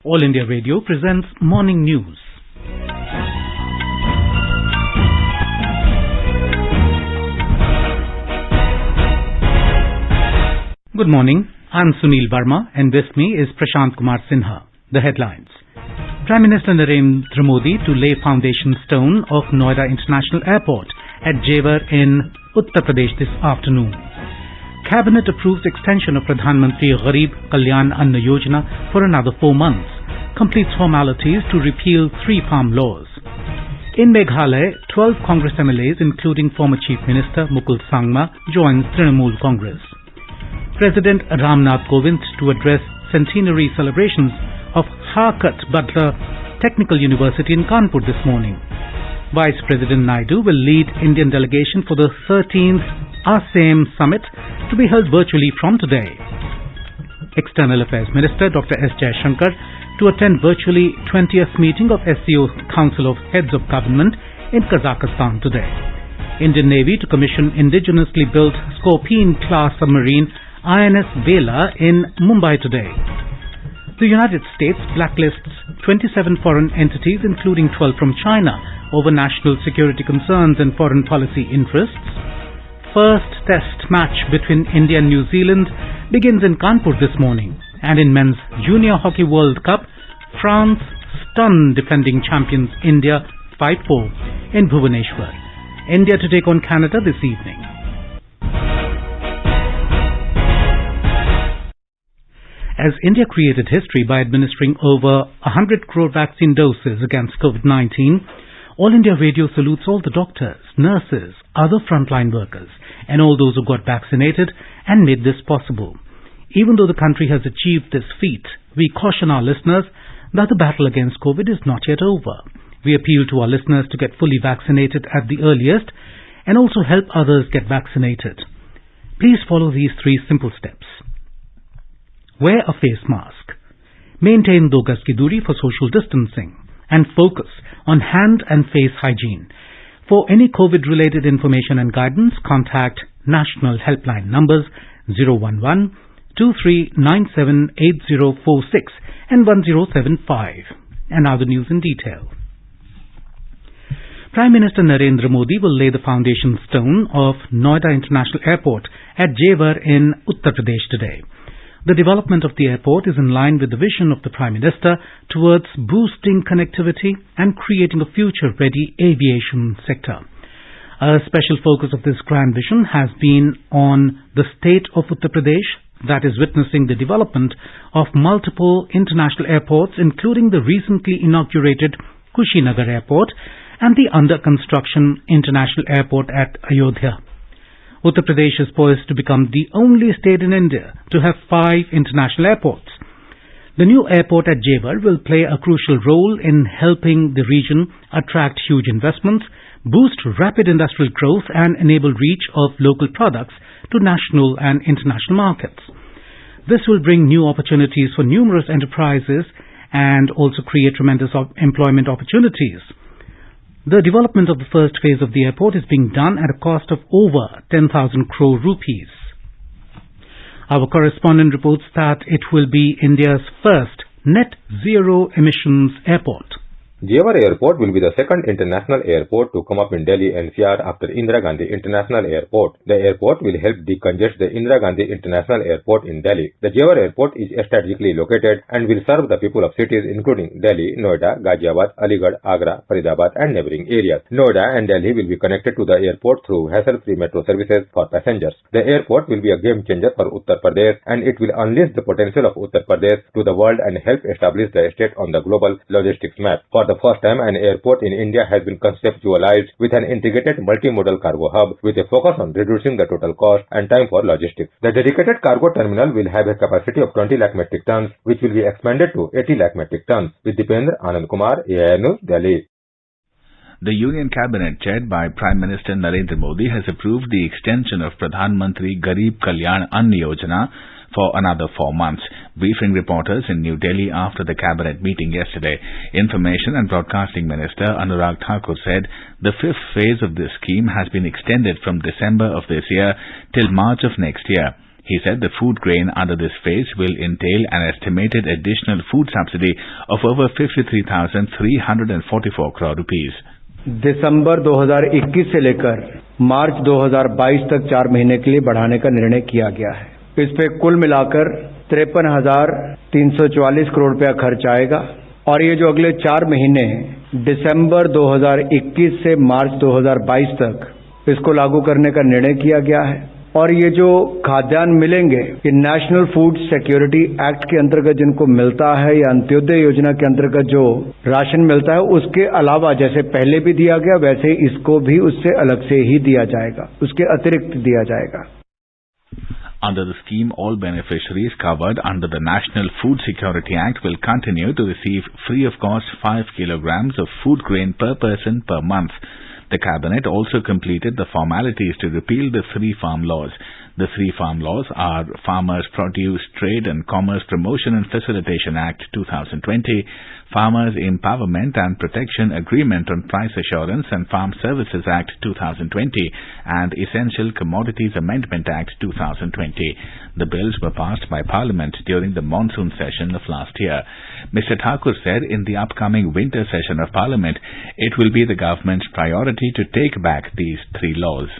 All India Radio presents Morning News. Good morning, I'm Sunil Verma and with me is Prashant Kumar Sinha. The headlines. Prime Minister Narendra Modi to lay foundation stone of Noida International Airport at Jaiwar in Uttar Pradesh this afternoon. Cabinet approves extension of Pradhan Mantri Garib Kalyan Anna Yojana for another 4 months. Completes formalities to repeal 3 farm laws. In Meghalaya, 12 Congress MLAs including former Chief Minister Mukul Sangma joins Trinamool Congress. President Ramnath Kovind to address centenary celebrations of Harkat Butler Technical University in Kanpur this morning. Vice President Naidu will lead Indian delegation for the 13th ASEM Summit to be held virtually from today. External Affairs Minister Dr. S. Jaiwar to attend virtually 20th meeting of SCO Council of Heads of Government in Kazakhstan today. Indian Navy to commission indigenously built Scorpene-class submarine INS Vela in Mumbai today. The United States blacklists 27 foreign entities including 12 from China over national security concerns and foreign policy interests. First test match between India and New Zealand begins in Kanpur this morning. And in Men's Junior Hockey World Cup, France stunned defending champions India 5-4 in Bhubaneswar. India to take on Canada this evening. As India created history by administering over 100 crore vaccine doses against COVID-19, All India Radio salutes all the doctors, nurses, other frontline workers, and all those who got vaccinated and made this possible. Even though the country has achieved this feat, we caution our listeners that the battle against COVID is not yet over. We appeal to our listeners to get fully vaccinated at the earliest and also help others get vaccinated. Please follow these 3 simple steps. Wear a face mask. Maintain 2 gaz ki duri for social distancing. And focus on hand and face hygiene. For any COVID-related information and guidance, contact national helpline numbers 011 2397 8046 and 1075. And now the news in detail. Prime Minister Narendra Modi will lay the foundation stone of Noida International Airport at Jaiwar in Uttar Pradesh today. The development of the airport is in line with the vision of the Prime Minister towards boosting connectivity and creating a future-ready aviation sector. A special focus of this grand vision has been on the state of Uttar Pradesh, that is witnessing the development of multiple international airports, including the recently inaugurated Kushinagar Airport and the under-construction International Airport at Ayodhya. Uttar Pradesh is poised to become the only state in India to have 5 international airports. The new airport at Jaiwar will play a crucial role in helping the region attract huge investments, boost rapid industrial growth and enable reach of local products to national and international markets. This will bring new opportunities for numerous enterprises and also create tremendous employment opportunities. The development of the first phase of the airport is being done at a cost of over 10,000 crore rupees. Our correspondent reports that it will be India's first net zero emissions airport. Jaiwar Airport will be the second international airport to come up in Delhi NCR after Indira Gandhi International Airport. The airport will help decongest the Indira Gandhi International Airport in Delhi. The Jaiwar Airport is strategically located and will serve the people of cities including Delhi, Noida, Ghaziabad, Aligarh, Agra, Faridabad and neighboring areas. Noida and Delhi will be connected to the airport through hassle-free metro services for passengers. The airport will be a game changer for Uttar Pradesh and it will unleash the potential of Uttar Pradesh to the world and help establish the state on the global logistics map. For the first time, an airport in India has been conceptualized with an integrated multimodal cargo hub with a focus on reducing the total cost and time for logistics. The dedicated cargo terminal will have a capacity of 20 lakh metric tons, which will be expanded to 80 lakh metric tons. With Dipendra Anand Kumar, AIR News, Delhi. The Union Cabinet, chaired by Prime Minister Narendra Modi, has approved the extension of Pradhan Mantri Garib Kalyan Anna Yojana for another 4 months. Briefing reporters in New Delhi after the cabinet meeting yesterday. Information and Broadcasting Minister Anurag Thakur said the 5th phase of this scheme has been extended from December of this year till March of next year. He said the food grain under this phase will entail an estimated additional food subsidy of over 53,344 crore rupees. दिसंबर 2021 से लेकर मार्च 2022 तक 4 महीने के लिए बढ़ाने का निर्णय किया गया है। इस पे कुल मिलाकर 53,344 करोड़ रुपया खर्च आएगा और ये जो अगले 4 महीने दिसंबर 2021 से मार्च 2022 तक इसको लागू करने का निर्णय किया गया है। और ये जो खाद्यान्न मिलेंगे ये नेशनल फूड सिक्योरिटी एक्ट के अंतर्गत जिनको मिलता है या अंत्योदय योजना के अंतर्गत जो राशन मिलता है उसके अलावा जैसे पहले भी दिया गया वैसे इसको भी उससे अलग से ही दिया जाएगा, उसके अतिरिक्त दिया जाएगा। Under the scheme, all beneficiaries covered under the National Food Security Act will continue to receive free of cost 5 kilograms of food grain per person per month. The Cabinet also completed the formalities to repeal the 3 farm laws. The 3 farm laws are Farmers Produce Trade and Commerce Promotion and Facilitation Act 2020, Farmers Empowerment and Protection Agreement on Price Assurance and Farm Services Act 2020 and Essential Commodities Amendment Act 2020. The bills were passed by Parliament during the monsoon session of last year. Mr. Thakur said in the upcoming winter session of Parliament, it will be the government's priority to take back these 3 laws.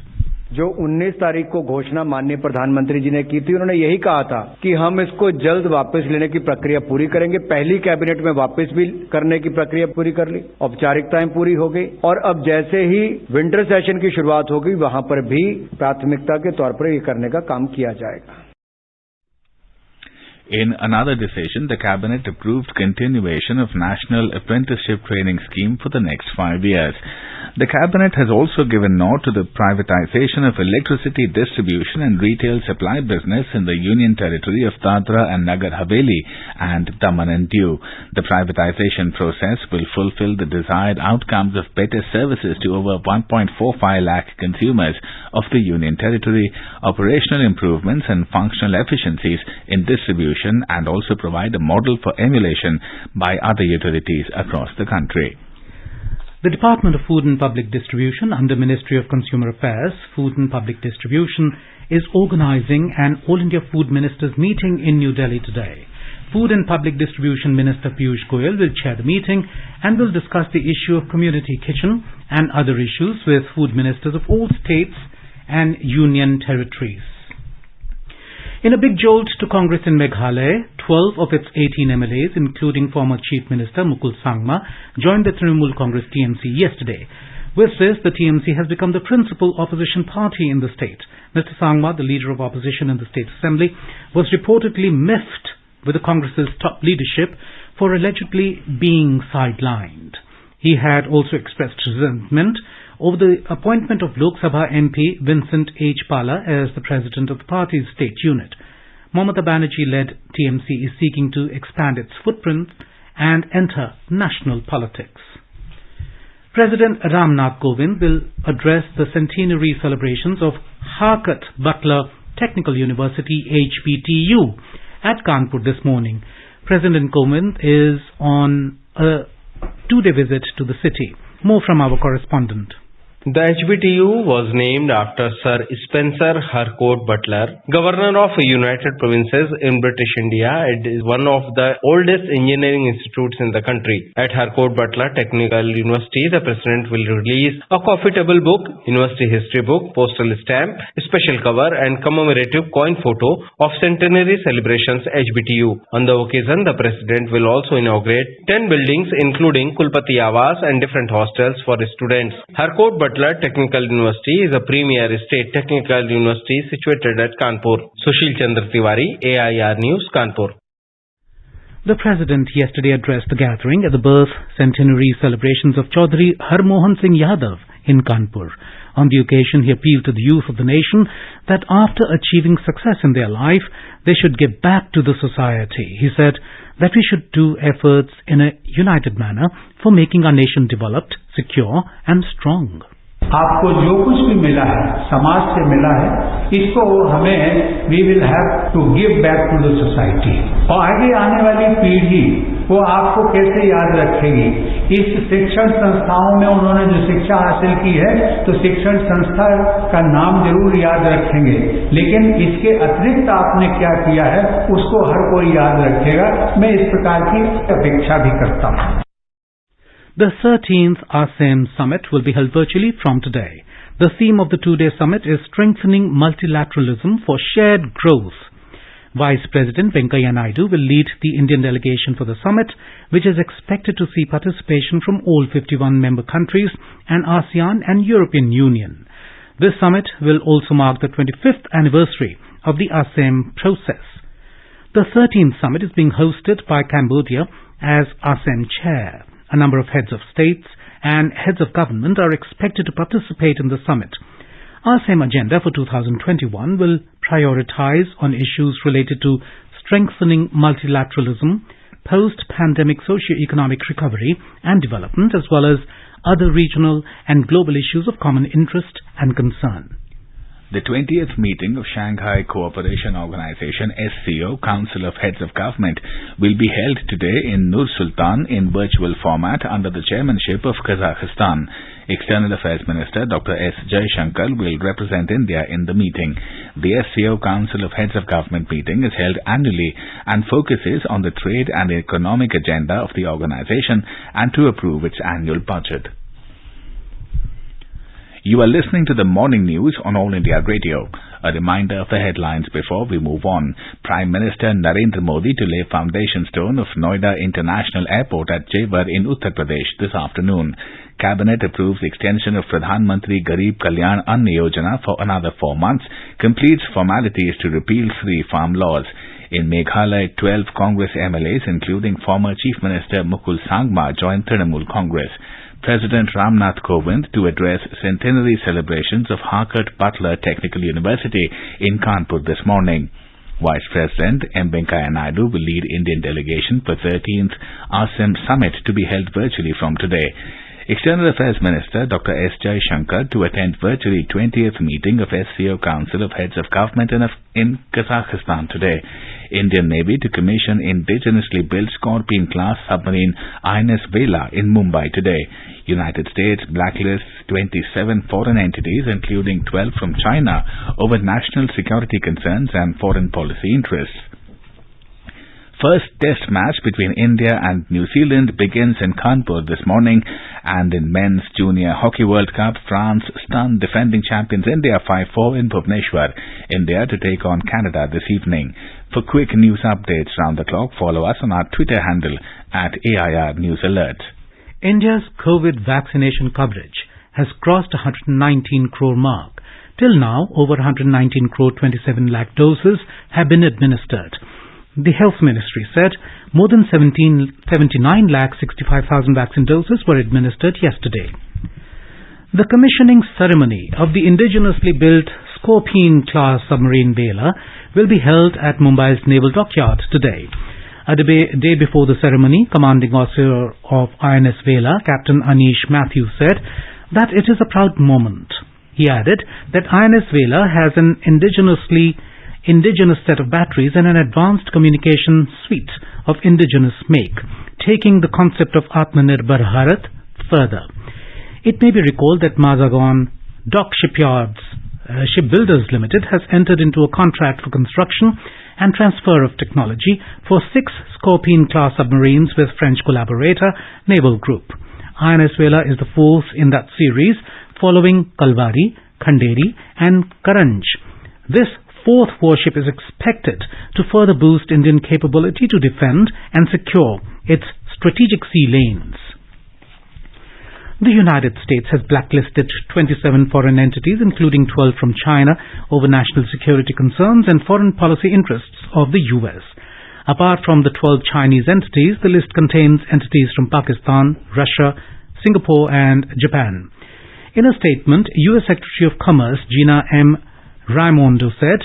जो 19 तारीख को घोषणा माननीय प्रधानमंत्री जी ने की थी, उन्होंने यही कहा था कि हम इसको जल्द वापस लेने की प्रक्रिया पूरी करेंगे। पहली कैबिनेट में वापस भी करने की प्रक्रिया पूरी कर ली, औपचारिकताएं पूरी हो गई और अब जैसे ही विंटर सेशन की शुरुआत होगी वहां पर भी प्राथमिकता के तौर पर ये करने का काम किया जाएगा। In another decision, the Cabinet approved continuation of National Apprenticeship Training Scheme for the next 5 years. The Cabinet has also given nod to the privatization of electricity distribution and retail supply business in the Union Territory of Dadra and Nagar Haveli and Daman and Diu. The privatization process will fulfill the desired outcomes of better services to over 1.45 lakh consumers of the Union Territory, operational improvements and functional efficiencies in distribution, and also provide a model for emulation by other utilities across the country. The Department of Food and Public Distribution under Ministry of Consumer Affairs, Food and Public Distribution is organizing an All India Food Ministers meeting in New Delhi today. Food and Public Distribution Minister Piyush Goyal will chair the meeting and will discuss the issue of community kitchen and other issues with food ministers of all states and union territories. In a big jolt to Congress in Meghalaya, 12 of its 18 MLAs, including former Chief Minister Mukul Sangma, joined the Trinamool Congress TMC yesterday. With this, the TMC has become the principal opposition party in the state. Mr. Sangma, the leader of opposition in the State Assembly, was reportedly miffed with the Congress's top leadership for allegedly being sidelined. He had also expressed resentment over the appointment of Lok Sabha MP Vincent H. Pala as the president of the party's state unit. Mamata Banerjee-led TMC is seeking to expand its footprint and enter national politics. President Ram Nath Kovind will address the centenary celebrations of Harkat Butler Technical University HBTU at Kanpur this morning. President Kovind is on a 2-day visit to the city. More from our correspondent. The HBTU was named after Sir Spencer Harcourt Butler, Governor of United Provinces in British India. It is one of the oldest engineering institutes in the country. At Harcourt Butler Technical University, the President will release a coffee table book, university history book, postal stamp, special cover and commemorative coin photo of centenary celebrations HBTU. On the occasion, the President will also inaugurate 10 buildings including Kulpati Awas and different hostels for students. Harcourt Butler Technical University is a premier state technical university situated at Kanpur. Sushil Chandra Tiwari, AIR News, Kanpur. The President yesterday addressed the gathering at the birth centenary celebrations of Chaudhry Harmohan Singh Yadav in Kanpur. On the occasion, he appealed to the youth of the nation that after achieving success in their life, they should give back to the society. He said that we should do efforts in a united manner for making our nation developed, secure and strong. आपको जो कुछ भी मिला है, समाज से मिला है, इसको हमें we will have to give back to the society और आगे आने वाली पीढ़ी वो आपको कैसे याद रखेगी। इस शिक्षण संस्थाओं में उन्होंने जो शिक्षा हासिल की है तो शिक्षण संस्था का नाम जरूर याद रखेंगे, लेकिन इसके अतिरिक्त आपने क्या किया है उसको हर कोई याद रखेगा। मैं इस प्रकार की अपेक्षा भी करता हूँ। The 13th ASEM Summit will be held virtually from today. The theme of the two-day summit is Strengthening Multilateralism for Shared Growth. Vice President Venkaiah Naidu will lead the Indian delegation for the summit, which is expected to see participation from all 51 member countries and ASEAN and European Union. This summit will also mark the 25th anniversary of the ASEM process. The 13th summit is being hosted by Cambodia as ASEM chair. A number of heads of states and heads of government are expected to participate in the summit. ASEM agenda for 2021 will prioritize on issues related to strengthening multilateralism, post-pandemic socio-economic recovery and development, as well as other regional and global issues of common interest and concern. The 20th meeting of Shanghai Cooperation Organization SCO Council of Heads of Government will be held today in Nur Sultan in virtual format under the chairmanship of Kazakhstan. External Affairs Minister Dr. S. Jaishankar will represent India in the meeting. The SCO Council of Heads of Government meeting is held annually and focuses on the trade and economic agenda of the organization and to approve its annual budget. You are listening to the morning news on All India Radio. A reminder of the headlines before we move on. Prime Minister Narendra Modi to lay foundation stone of Noida International Airport at Jaiwar in Uttar Pradesh this afternoon. Cabinet approves extension of Pradhan Mantri Garib Kalyan Ann Yojana for another 4 months, completes formalities to repeal 3 farm laws. In Meghalaya, 12 Congress MLAs, including former Chief Minister Mukul Sangma, joined Trinamool Congress. President Ramnath Kovind to address centenary celebrations of Harcourt Butler Technical University in Kanpur this morning. Vice President M. Venkaiah Naidu will lead Indian delegation for 13th ASEM Summit to be held virtually from today. External Affairs Minister Dr. S. Jaishankar to attend virtually 20th meeting of SCO Council of Heads of Government in Kazakhstan today. Indian Navy to commission indigenously built Scorpion-class submarine INS Vela in Mumbai today. United States blacklists 27 foreign entities, including 12 from China, over national security concerns and foreign policy interests. First test match between India and New Zealand begins in Kanpur this morning, and in Men's Junior Hockey World Cup, France stunned defending champions India 5-4 in Bhubaneswar. India to take on Canada this evening. For quick news updates round the clock, follow us on our Twitter handle at AIR News Alert. India's COVID vaccination coverage has crossed 119 crore mark. Till now, over 119 crore 27 lakh doses have been administered. The Health Ministry said more than 79 lakh 65,000 vaccine doses were administered yesterday. The commissioning ceremony of the indigenously built Scorpion-class submarine Vela will be held at Mumbai's Naval Dockyard today. A day before the ceremony, Commanding Officer of INS Vela, Captain Anish Matthews, said that it is a proud moment. He added that INS Vela has an indigenous set of batteries and an advanced communication suite of indigenous make, taking the concept of Atmanirbhar Bharat further. It may be recalled that Mazagon Dock Shipbuilders Limited has entered into a contract for construction and transfer of technology for 6 Scorpion-class submarines with French collaborator Naval Group. INS Vela is the 4th in that series, following Kalvari, Khanderi and Karanj. This 4th warship is expected to further boost Indian capability to defend and secure its strategic sea lanes. The United States has blacklisted 27 foreign entities, including 12 from China, over national security concerns and foreign policy interests of the U.S. Apart from the 12 Chinese entities, the list contains entities from Pakistan, Russia, Singapore and Japan. In a statement, U.S. Secretary of Commerce Gina M. Raimondo said,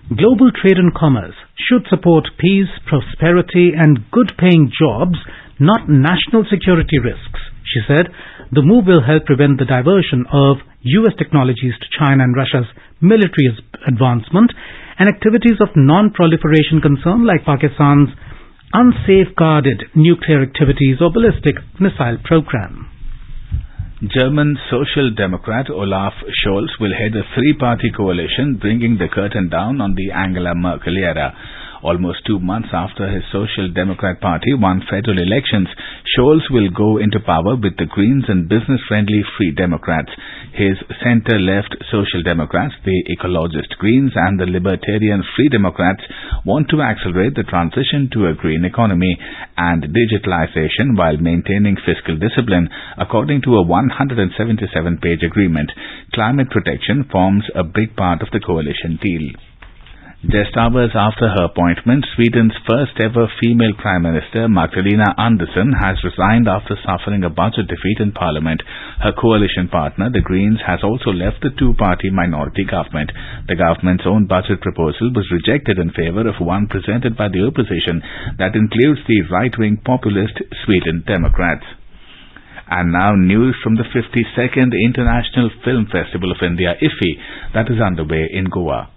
"Global trade and commerce should support peace, prosperity and good-paying jobs, not national security risks." She said, "The move will help prevent the diversion of U.S. technologies to China and Russia's military advancement and activities of non-proliferation concern like Pakistan's unsafeguarded nuclear activities or ballistic missile program. German Social Democrat Olaf Scholz will head a three-party coalition, bringing the curtain down on the Angela Merkel era. Almost 2 months after his Social Democrat Party won federal elections, Scholz will go into power with the Greens and business-friendly Free Democrats. His center-left Social Democrats, the Ecologist Greens and the Libertarian Free Democrats want to accelerate the transition to a green economy and digitalization while maintaining fiscal discipline, according to a 177-page agreement. Climate protection forms a big part of the coalition deal. Just hours after her appointment, Sweden's first-ever female Prime Minister, Marcelina has resigned after suffering a budget defeat in Parliament. Her coalition partner, the Greens, has also left the two-party minority government. The government's own budget proposal was rejected in favour of one presented by the opposition that includes the right-wing populist Sweden Democrats. And now news from the 52nd International Film Festival of India, IFFI, that is underway in Goa.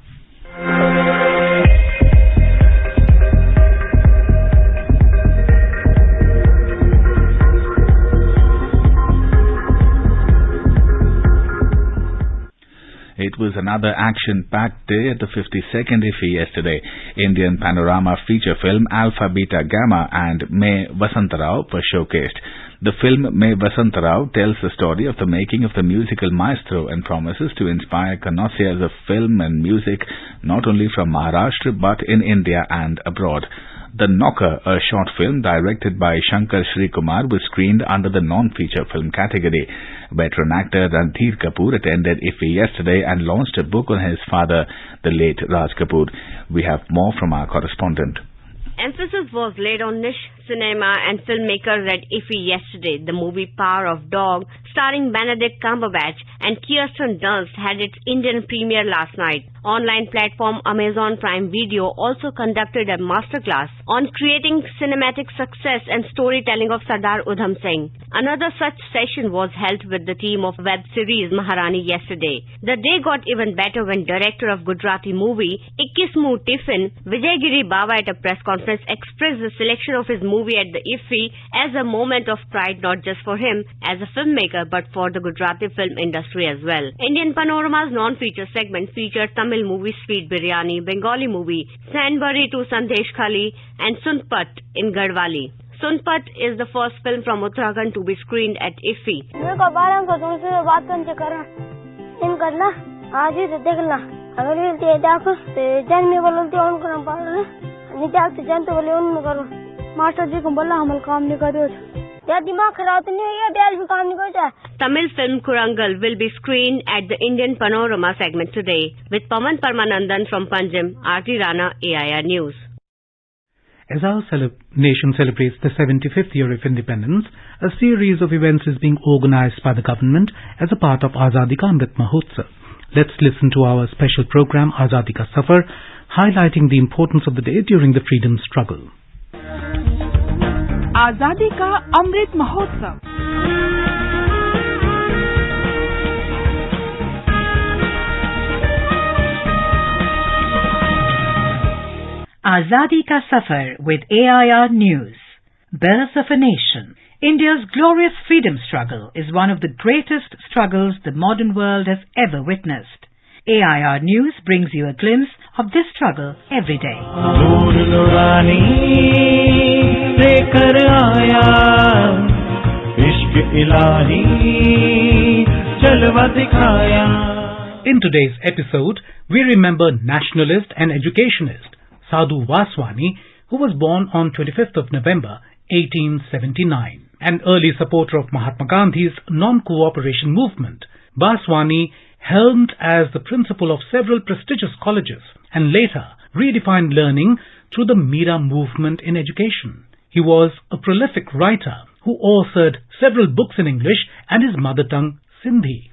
It was another action-packed day at the 52nd IFFI yesterday. Indian panorama feature film Alpha Beta Gamma and May Vasantarao were showcased. The film May Vasantarao tells the story of the making of the musical maestro and promises to inspire connoisseurs of film and music not only from Maharashtra but in India and abroad. The Knocker, a short film directed by Shankar Shri Kumar, was screened under the non-feature film category. Veteran actor Ranbir Kapoor attended IFFI yesterday and launched a book on his father, the late Raj Kapoor. We have more from our correspondent. Emphasis was laid on niche cinema and filmmakers at IFFI yesterday. The movie Power of Dog, starring Benedict Cumberbatch and Kirsten Dunst, had its Indian premiere last night. Online platform Amazon Prime Video also conducted a masterclass on creating cinematic success and storytelling of Sardar Udham Singh. Another such session was held with the team of web series Maharani yesterday. The day got even better when director of Gujarati movie 21 Tiffin, Vijay Baba, at a press conference expressed the selection of his movie at the IFFI as a moment of pride not just for him as a filmmaker but for the Gujarati film industry as well. Indian Panorama's non-feature segment featured Tamil movie Sweet Biryani, Bengali movie Sandbari to Sandesh Khali and Sunpat in Garhwali. Sunpat is the first film from Uttarakhand to be screened at IFFI. Tamil film Kurangal will be screened at the Indian Panorama segment today with Pawan Parmanandan from Panjim, Aarti Rana, AIR News. As our nation celebrates the 75th year of independence, a series of events is being organized by the government as a part of Azadi Ka Amrit Mahotsav. Let's listen to our special program Azadi Ka Safar, highlighting the importance of the day during the freedom struggle. आजादी का Amrit Mahotsav. Azadi Ka Safar with AIR News. Birth of a Nation. India's glorious freedom struggle is one of the greatest struggles the modern world has ever witnessed. AIR News brings you a glimpse of this struggle every day. In today's episode, we remember nationalist and educationist Sadhu Vaswani, who was born on 25th of November 1879. An early supporter of Mahatma Gandhi's non-cooperation movement, Vaswani helmed as the principal of several prestigious colleges and later redefined learning through the Mira movement in education. He was a prolific writer who authored several books in English and his mother tongue Sindhi.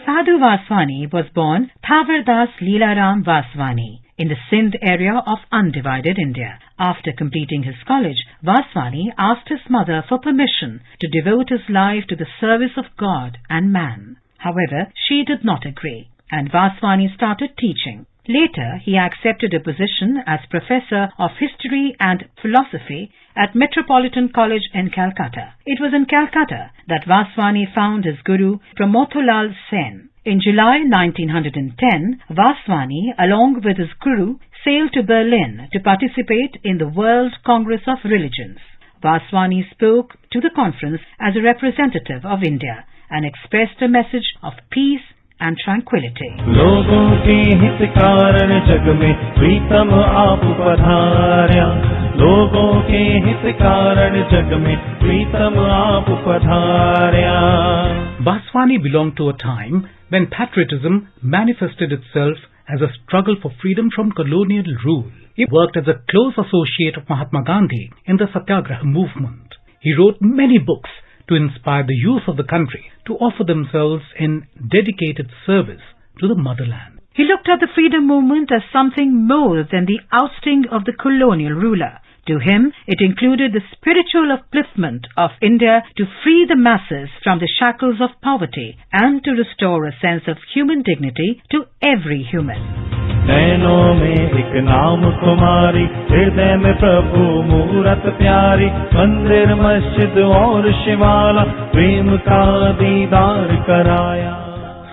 Sadhu Vaswani was born Thavardas Leelaram Vaswani in the Sindh area of undivided India. After completing his college, Vaswani asked his mother for permission to devote his life to the service of God and man. However, she did not agree, and Vaswani started teaching. Later, he accepted a position as Professor of History and Philosophy at Metropolitan College in Calcutta. It was in Calcutta that Vaswani found his guru Pramotolal Sen. In July 1910, Vaswani, along with his guru, sailed to Berlin to participate in the World Congress of Religions. Vaswani spoke to the conference as a representative of India and expressed a message of peace and tranquility. लोगों के हित कारण जग में प्रीतम आप पधार्या लोगों के हित कारण जग में प्रीतम आप पधार्या. Vaswani belonged to a time when patriotism manifested itself as a struggle for freedom from colonial rule. He worked as a close associate of Mahatma Gandhi in the Satyagraha movement. He wrote many books to inspire the youth of the country to offer themselves in dedicated service to the motherland. He looked at the freedom movement as something more than the ousting of the colonial ruler. To him, it included the spiritual upliftment of India to free the masses from the shackles of poverty and to restore a sense of human dignity to every human. नैनों में एक नाम तुम्हारी हृदय में प्रभु मूरत प्यारी मंदिर मस्जिद और शिवाला प्रेम का दीदार कराया.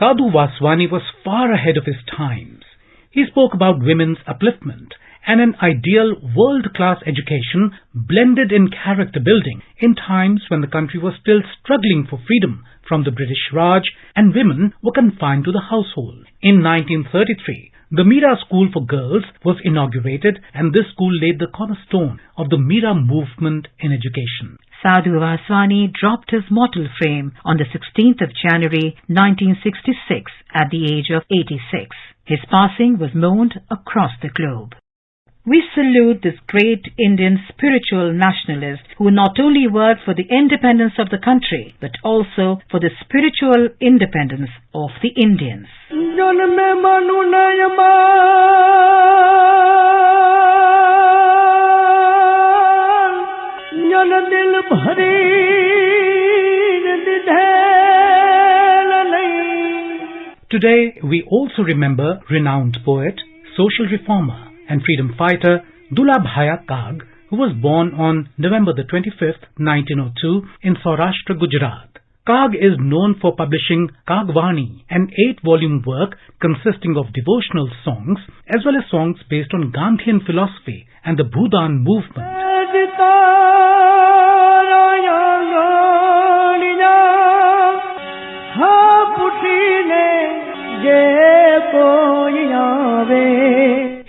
Sadhu Vaswani was far ahead of his times. He spoke about women's upliftment and an ideal world-class education blended in character building in times when the country was still struggling for freedom from the British Raj and women were confined to the household. In 1933, the Meera School for Girls was inaugurated, and this school laid the cornerstone of the Meera movement in education. Sadhu Vaswani dropped his mortal frame on the 16th of January 1966 at the age of 86. His passing was mourned across the globe. We salute this great Indian spiritual nationalist who not only worked for the independence of the country but also for the spiritual independence of the Indians. Today, we also remember renowned poet, social reformer and freedom fighter Dulabh Kag, who was born on November the 25th, 1902 in Saurashtra, Gujarat. Kag is known for publishing Kagvani, an 8-volume work consisting of devotional songs as well as songs based on Gandhian philosophy and the Bhudan movement.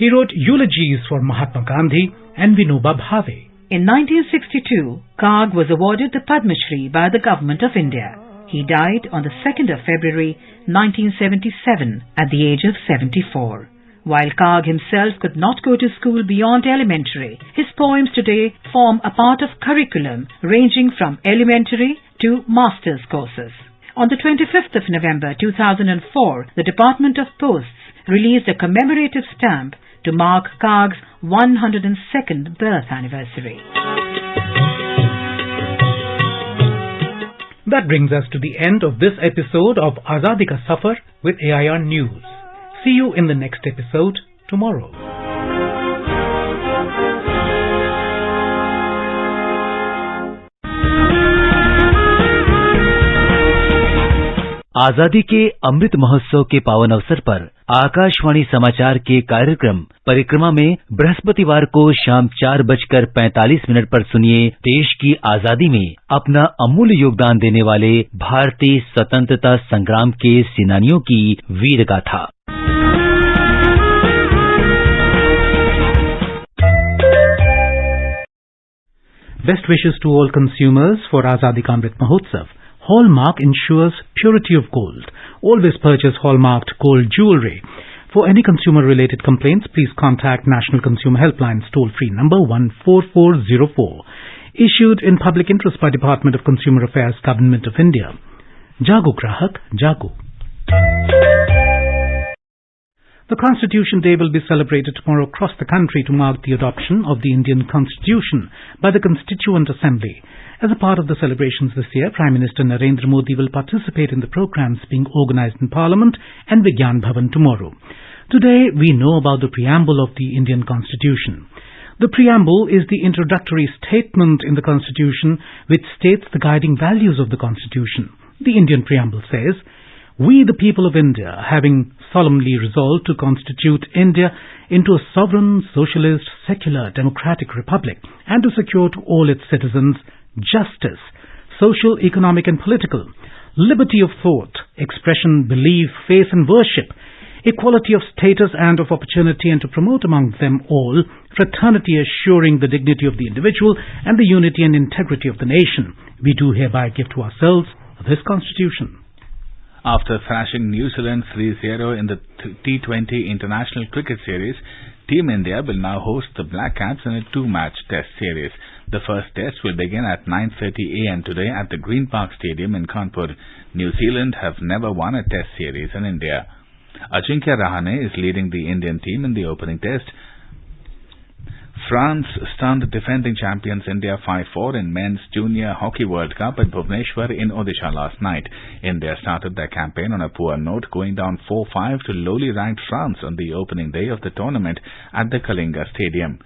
He wrote eulogies for Mahatma Gandhi and Vinoba Bhave. In 1962, Kag was awarded the Padma Shri by the Government of India. He died on the 2nd of February 1977 at the age of 74. While Kag himself could not go to school beyond elementary, his poems today form a part of curriculum ranging from elementary to master's courses. On the 25th of November 2004, the Department of Posts released a commemorative stamp to mark Kag's 102nd birth anniversary. That brings us to the end of this episode of Azadi Ka Safar with AIR News. See you in the next episode tomorrow. आजादी के अमृत महोत्सव के पावन अवसर पर आकाशवाणी समाचार के कार्यक्रम परिक्रमा में बृहस्पतिवार को शाम 4:45 पर सुनिए देश की आजादी में अपना अमूल्य योगदान देने वाले भारतीय स्वतंत्रता संग्राम के सेनानियों की वीर गाथा। Best wishes to all consumers for Azadi Ka Amrit Mahotsav. Hallmark ensures purity of gold. Always purchase hallmarked gold jewelry. For any consumer-related complaints, please contact National Consumer Helpline's toll-free number 14404. Issued in public interest by Department of Consumer Affairs, Government of India. Jago Grahak, Jago. The Constitution Day will be celebrated tomorrow across the country to mark the adoption of the Indian Constitution by the Constituent Assembly. As a part of the celebrations this year, Prime Minister Narendra Modi will participate in the programs being organized in Parliament and Vigyan Bhavan tomorrow. Today, we know about the Preamble of the Indian Constitution. The Preamble is the introductory statement in the Constitution which states the guiding values of the Constitution. The Indian Preamble says, "We, the people of India, having solemnly resolved to constitute India into a sovereign, socialist, secular, democratic republic and to secure to all its citizens justice, social, economic and political, liberty of thought, expression, belief, faith and worship, equality of status and of opportunity, and to promote among them all fraternity, assuring the dignity of the individual and the unity and integrity of the nation. We do hereby give to ourselves this Constitution." After thrashing New Zealand 3-0 in the T20 International Cricket Series, Team India will now host the Black Caps in a 2-match Test series. The first test will begin at 9:30 a.m. today at the Green Park Stadium in Kanpur. New Zealand have never won a Test series in India. Ajinkya Rahane is leading the Indian team in the opening test. France stunned defending champions India 5-4 in Men's Junior Hockey World Cup at Bhubaneswar in Odisha last night. India started their campaign on a poor note, going down 4-5 to lowly ranked France on the opening day of the tournament at the Kalinga Stadium.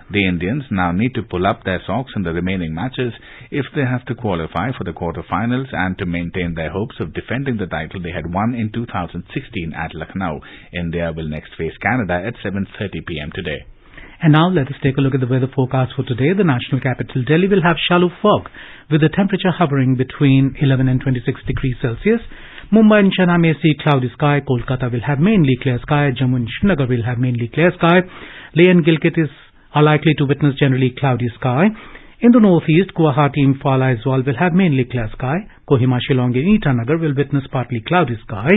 The Indians now need to pull up their socks in the remaining matches if they have to qualify for the quarter-finals and to maintain their hopes of defending the title they had won in 2016 at Lucknow. India will next face Canada at 7:30 p.m. today. And now let us take a look at the weather forecast for today. The national capital Delhi will have shallow fog with the temperature hovering between 11 and 26 degrees Celsius. Mumbai and Chennai may see cloudy sky. Kolkata will have mainly clear sky. Jammu and Srinagar will have mainly clear sky. Leh and Gilgit are likely to witness generally cloudy sky. In the northeast, Guwahati, Imphal, Aizawl will have mainly clear sky. Kohima, Shillong and Itanagar will witness partly cloudy sky.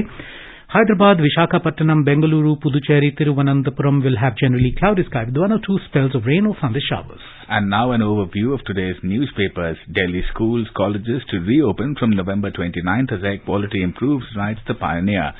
Hyderabad, Visakhapatnam, Bengaluru, Puducherry, Thiruvananthapuram will have generally cloudy sky with 1 or 2 spells of rain or thunder showers. And now an overview of today's newspapers. Delhi schools, colleges to reopen from November 29th as air quality improves, writes The Pioneer.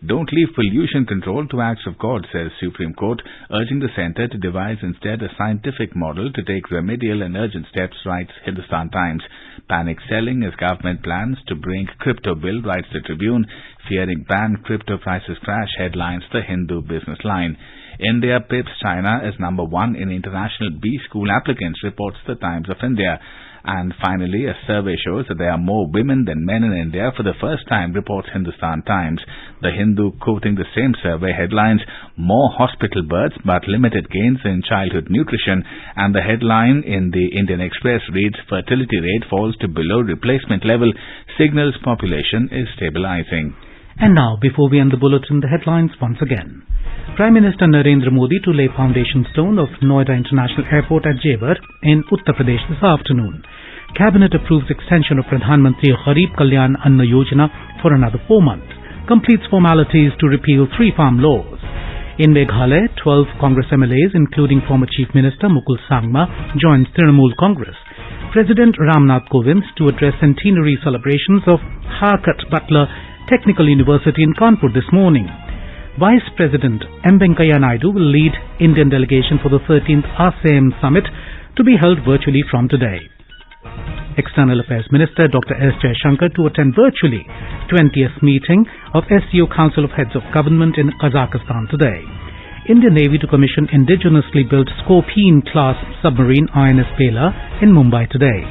Don't leave pollution control to acts of God, says Supreme Court, urging the centre to devise instead a scientific model to take remedial and urgent steps, writes Hindustan Times. Panic selling as government plans to bring crypto bill, writes the Tribune. Fearing ban, crypto prices crash, headlines The Hindu Business Line. India pips China as number 1 in international B school applicants, reports The Times of India. And finally, a survey shows that there are more women than men in India for the first time, reports Hindustan Times. The Hindu quoting the same survey headlines, more hospital births but limited gains in childhood nutrition. And the headline in the Indian Express reads, fertility rate falls to below replacement level, signals population is stabilizing. And now, before we end the bulletin, the headlines once again. Prime Minister Narendra Modi to lay foundation stone of Noida International Airport at Jaiwar in Uttar Pradesh this afternoon. Cabinet approves extension of Pradhan Mantri Garib Kalyan Anna Yojana for another 4 months. Completes formalities to repeal 3 farm laws. In Meghalaya, 12 Congress MLAs, including former Chief Minister Mukul Sangma, joins Trinamool Congress. President Ramnath Kovind to address centenary celebrations of Harkat Butler Technical University in Kanpur this morning. Vice President M. Venkaiah Naidu will lead Indian delegation for the 13th ASEAN Summit to be held virtually from today. External Affairs Minister Dr. S. Jaishankar to attend virtually 20th meeting of SCO Council of Heads of Government in Kazakhstan today. Indian Navy to commission indigenously built Scorpene-class submarine INS Bela in Mumbai today.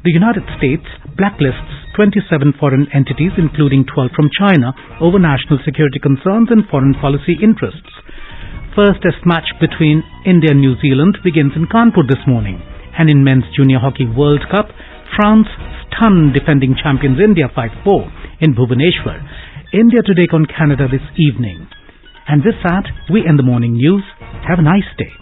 The United States blacklists 27 foreign entities, including 12 from China, over national security concerns and foreign policy interests. First Test match between India and New Zealand begins in Kanpur this morning. And in Men's Junior Hockey World Cup, France stunned defending champions India 5-4 in Bhubaneswar. India to take on Canada this evening. And with that, we end the morning news. Have a nice day.